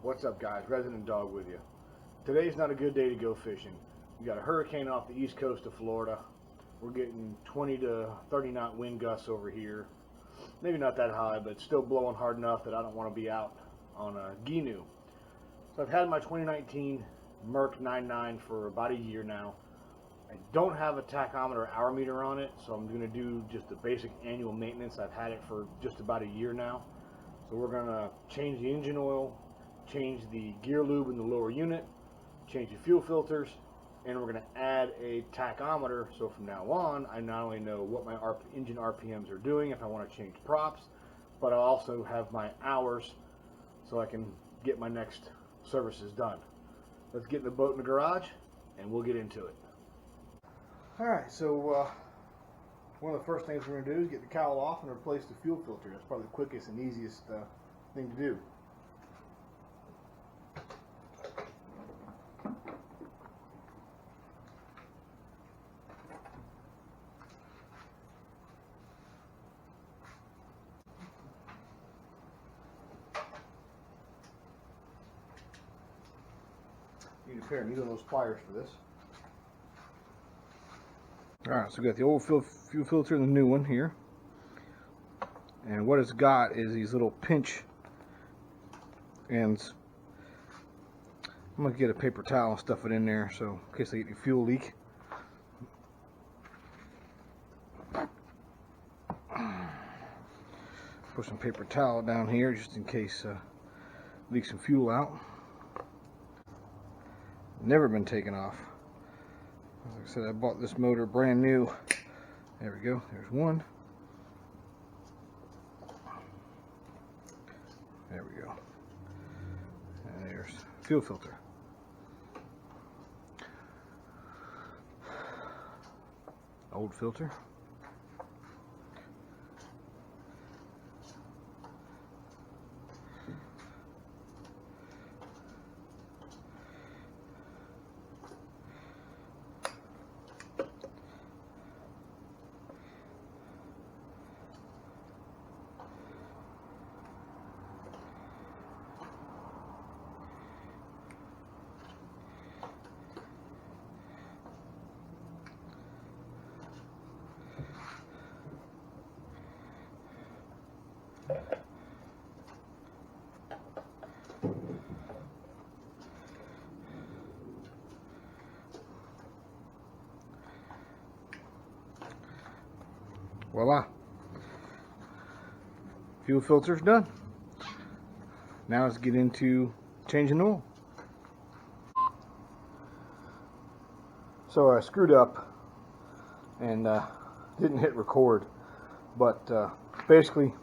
What's up, guys? Resident Dog with you. Today's not a good day to go fishing. We got a hurricane off the east coast of Florida. We're getting 20 to 30 knot wind gusts over here. Maybe not that high, but it's still blowing hard enough that I don't want to be out on a Ginu. So I've had my 2019 Merc 99 for about a year now. I don't have a tachometer hour meter on it, so I'm going to do just the basic annual maintenance. I've had it for just about a year now. So we're going to change the engine oil, change the gear lube in the lower unit, change the fuel filters, and we're going to add a tachometer. So from now on, I not only know what my engine RPMs are doing if I want to change props, but I also have my hours so I can get my next services done. Let's get the boat in the garage and we'll get into it. Alright, so one of the first things we're going to do is get the cowl off and replace the fuel filter. That's probably the quickest and easiest thing to do. Need a pair of needle nose pliers for this. Alright, so we got the old fuel filter and the new one here. And what it's got is these little pinch ends. I'm going to get a paper towel and stuff it in there so in case I get any fuel leak. Put some paper towel down here just in case leak some fuel out. Never been taken off. Like I said, I bought this motor brand new. There we go. There's one. There we go. And there's fuel filter. Old filter. Voila. Fuel filter's done. Now let's get into changing the oil. So I screwed up and didn't hit record, but basically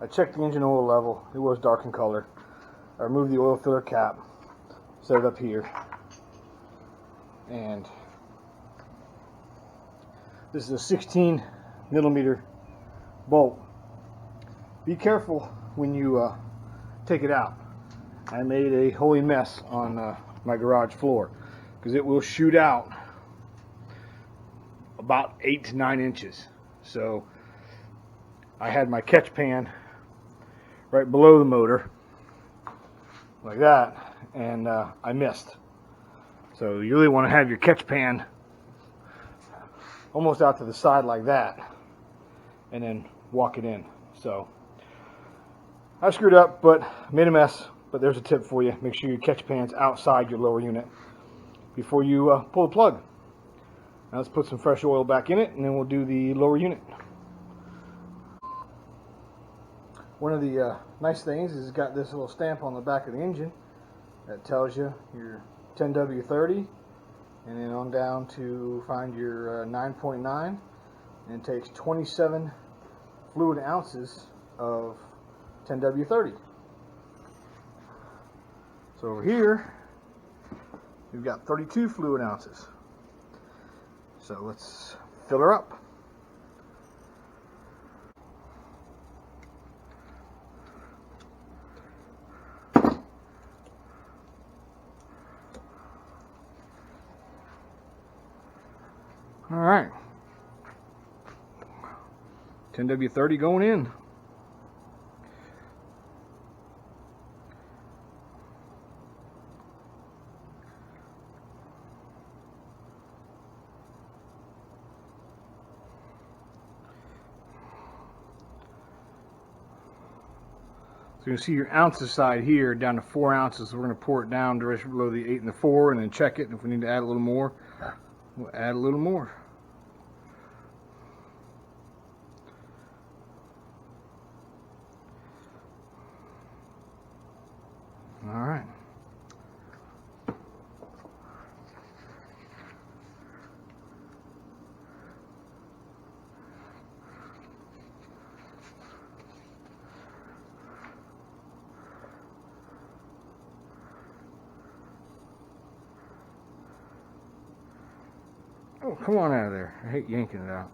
I checked the engine oil level. It was dark in color. I removed the oil filler cap, set it up here, and this is a 16 millimeter bolt. Be careful when you take it out. I made a holy mess on my garage floor because it will shoot out about 8 to 9 inches. So I had my catch pan right below the motor like that, and I missed. So you really want to have your catch pan almost out to the side like that and then walk it in. So I screwed up, but made a mess. But there's a tip for you: make sure your catch pan's outside your lower unit before you pull the plug. Now let's put some fresh oil back in it and then we'll do the lower unit. One of the nice things is it's got this little stamp on the back of the engine that tells you your 10W30, and then on down to find your 9.9, and it takes 27 fluid ounces of 10W30. So over here we've got 32 fluid ounces. So let's fill her up. All right, 10W30 going in. So you can see your ounces side here down to 4 ounces. So we're going to pour it down directly below the 8 and the 4 and then check it. And if we need to add a little more, we'll add a little more. All right. Oh, come on out of there. I hate yanking it out.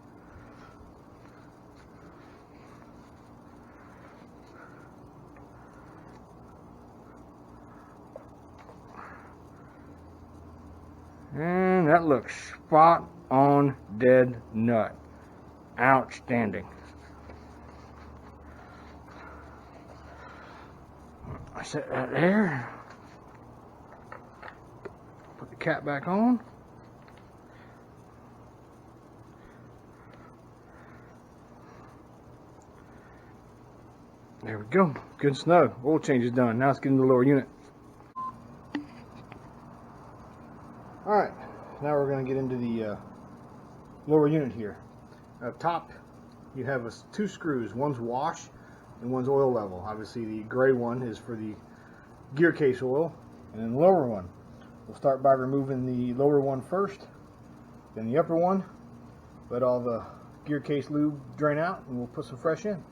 And that looks spot on dead nut. Outstanding. I set that there. Put the cap back on. There we go. Good and snug. Oil change is done. Now let's get into the lower unit. Alright, now we're going to get into the lower unit here. Up top, you have 2 screws. One's wash and one's oil level. Obviously, the gray one is for the gear case oil, and then the lower one. We'll start by removing the lower one first, then the upper one. Let all the gear case lube drain out, and we'll put some fresh in.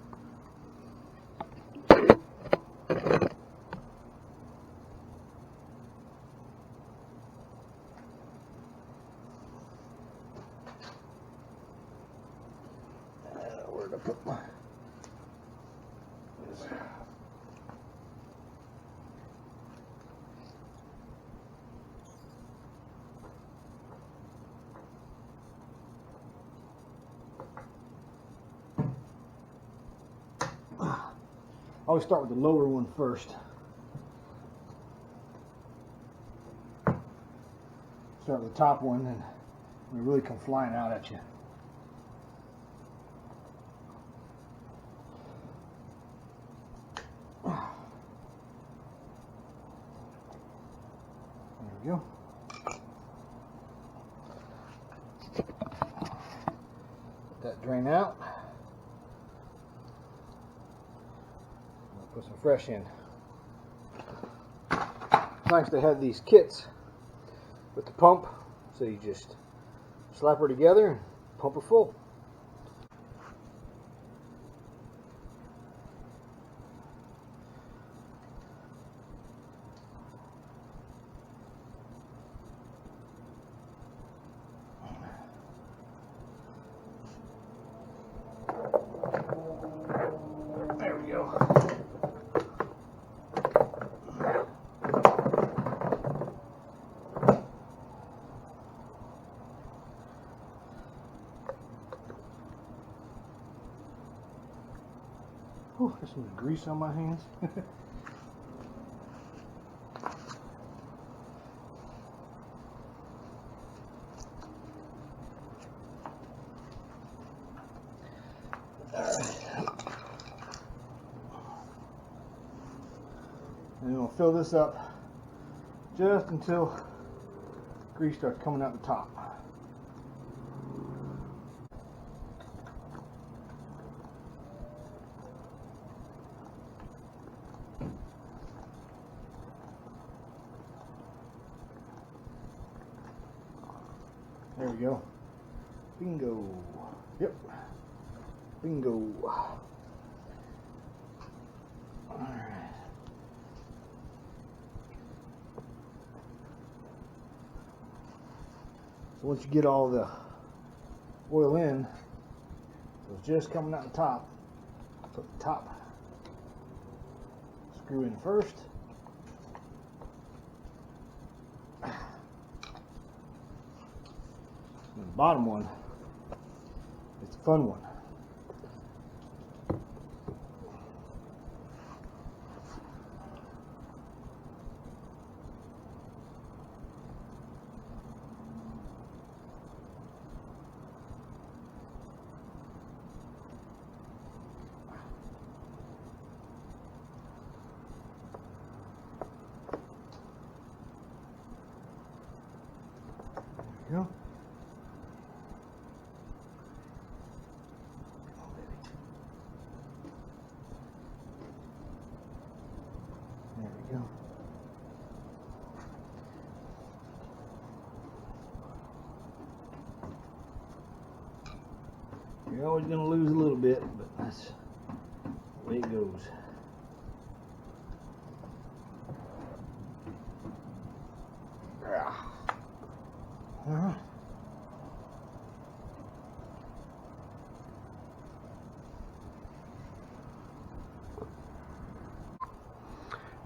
Where to put my I always start with the lower one first. Start with the top one, and it really come flying out at you. There we go. Let that drain out. Put some fresh in. Nice to have these kits with the pump, so you just slap her together and pump her full. There we go. Oh, there's some grease on my hands. And we'll fill this up just until grease starts coming out the top. There we go. Bingo. Yep. Bingo. Alright. So once you get all the oil in, so it's just coming out the top, put the top screw in first. And the bottom one is the fun one. You're always going to lose a little bit, but that's the way it goes.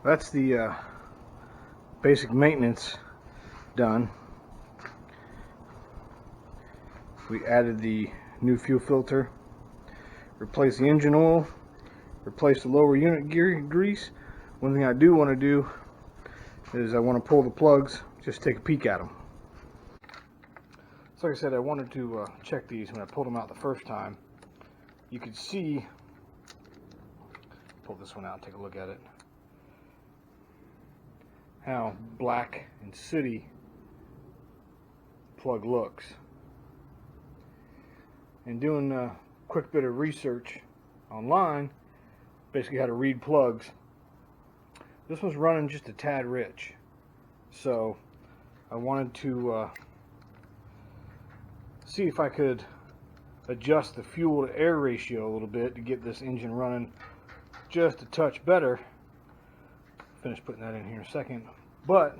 That's the basic maintenance done. We added the new fuel filter, replaced the engine oil, replaced the lower unit gear grease. One thing I do want to do is I want to pull the plugs, just take a peek at them. So like I said, I wanted to check these. When I pulled them out the first time, you could see, pull this one out and take a look at it, how black and sooty the plug looks. And doing a quick bit of research online, basically how to read plugs, this one's running just a tad rich. So I wanted to see if I could adjust the fuel to air ratio a little bit to get this engine running just a touch better. Finish putting that in here in a second. But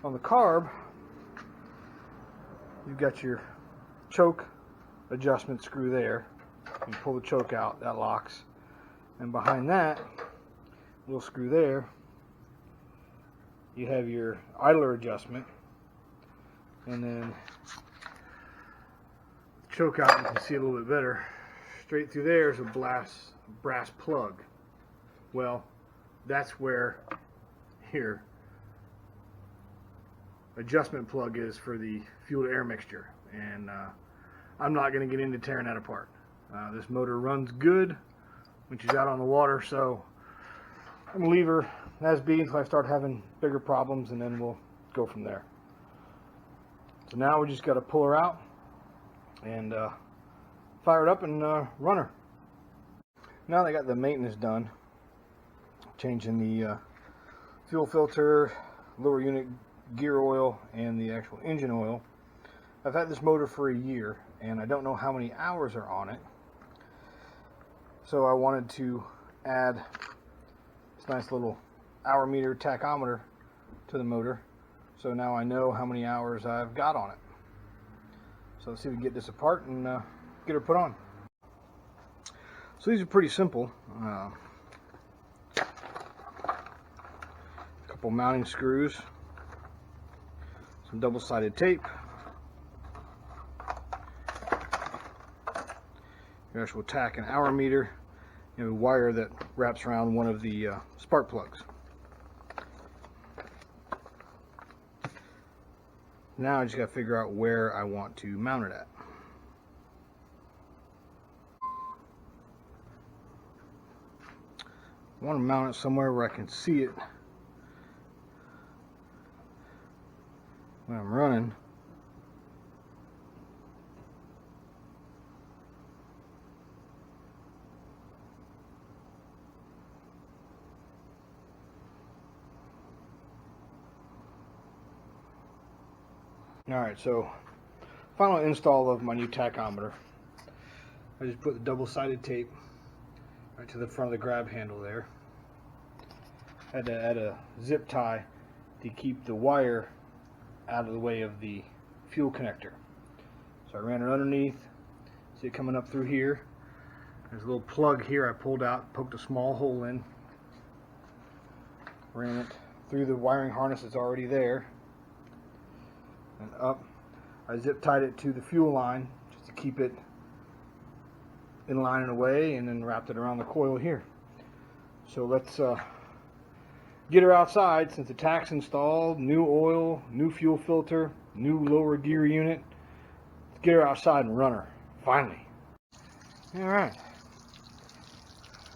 on the carb, you've got your choke adjustment screw there. You pull the choke out, that locks. And behind that little screw there, you have your idler adjustment. And then the choke out, you can see it a little bit better. Straight through there is a brass plug. Well, that's where here adjustment plug is for the fuel to air mixture, and I'm not going to get into tearing that apart. This motor runs good when she's out on the water, so I'm going to leave her as be until I start having bigger problems, and then we'll go from there. So now we just got to pull her out and fire it up and run her. Now that I got the maintenance done, changing the fuel filter, lower unit gear oil, and the actual engine oil. I've had this motor for a year and I don't know how many hours are on it, so I wanted to add this nice little hour meter tachometer to the motor, so now I know how many hours I've got on it. So let's see if we can get this apart and get her put on. So these are pretty simple. Couple mounting screws, some double-sided tape, your actual tach and hour meter, and a wire that wraps around one of the spark plugs. Now I just got to figure out where I want to mount it at. I want to mount it somewhere where I can see it when I'm running. Alright, so final install of my new tachometer. I just put the double-sided tape right to the front of the grab handle there. Had to add a zip tie to keep the wire out of the way of the fuel connector. So I ran it underneath. See it coming up through here. There's a little plug here I pulled out, poked a small hole in. Ran it through the wiring harness that's already there and up. I zip tied it to the fuel line just to keep it in line and away, and then wrapped it around the coil here. So let's get her outside. Since the tach's installed, new oil, new fuel filter, new lower gear unit, let's get her outside and run her, finally. Alright,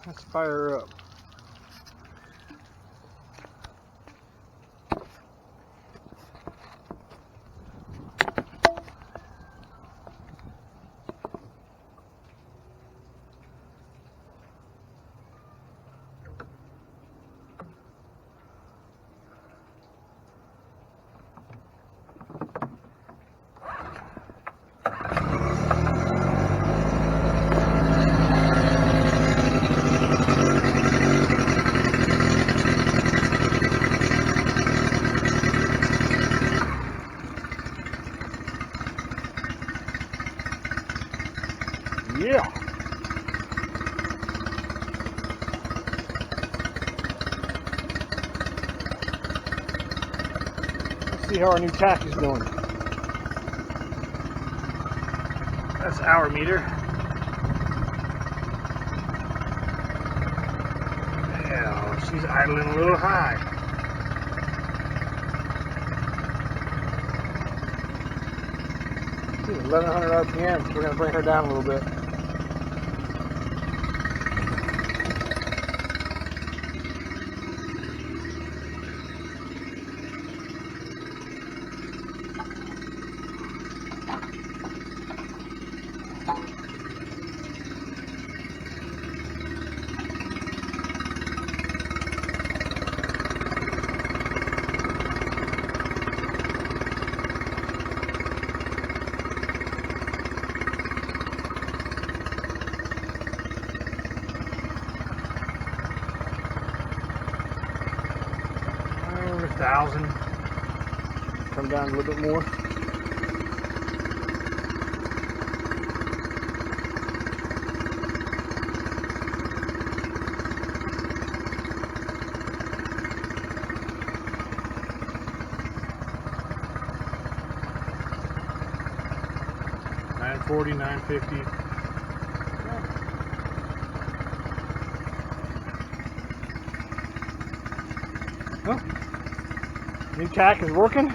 let's fire her up. see how our new tach is doing. That's our meter. Yeah, she's idling a little high. She's 1100 RPM, so we're going to bring her down a little bit. Over 1,000. Come down a little bit more. $940, $950. Well, new tach is working.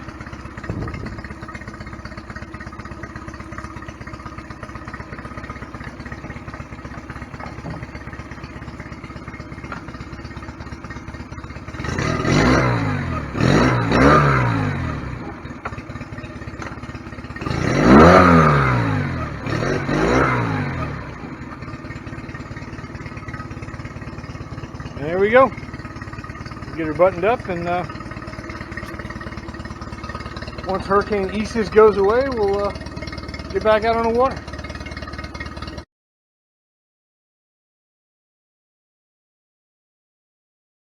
And there we go. Get her buttoned up, and once Hurricane Isis goes away, we'll get back out on the water.